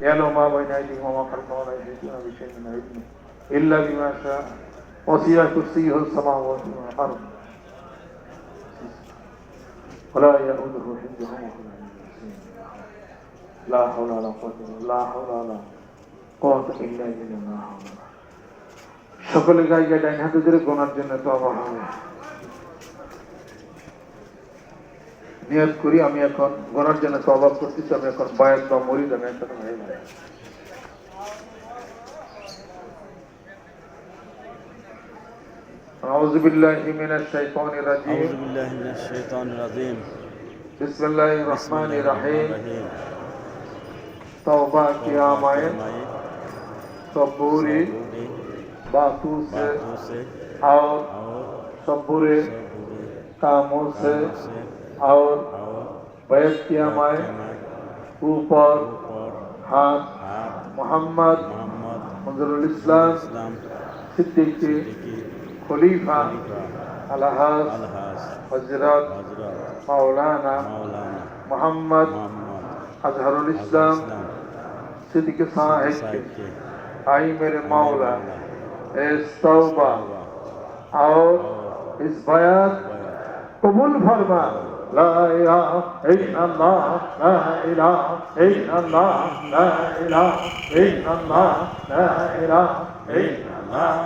يعلم ما بين أيديهم وما خلفهم ولا يحيطون بشيء من علمه إلا بما شاء وسع كرسيه السماوات والأرض ولا يؤوده حفظهما وهو العلي العظيم لا حول ولا قوة إلا بالله সকলে গায়ে ডাইন হাতে ধরে গোনার জন্য তওবা হবে। নিয়ত করি আমি এখন গোনার জন্য তওবা করতেছি, আমি এখন বায়াত বা মুরিদ আমি একটা ভাই ভাই। أعوذ بالله من الشيطان الرجيم بسم الله الرحمن الرحيم तौबा किया माए सबूरी बातों से और सबूरे कामों से और बैत किया माए ऊपर हाथ मोहम्मद मंजरुल इस्लाम सिद्दीकी खलीफा अलहाज हजरत मौलाना मोहम्मद अजहरुल इस्लाम सिद्दीकी साहिब के आई मेरे मौला इस तौबा और इस बयात कबूल फरमा। ला इलाहा इल्लल्लाह ला इलाहा इल्लल्लाह ला इलाहा इल्लल्लाह ला इलाहा इल्लल्लाह।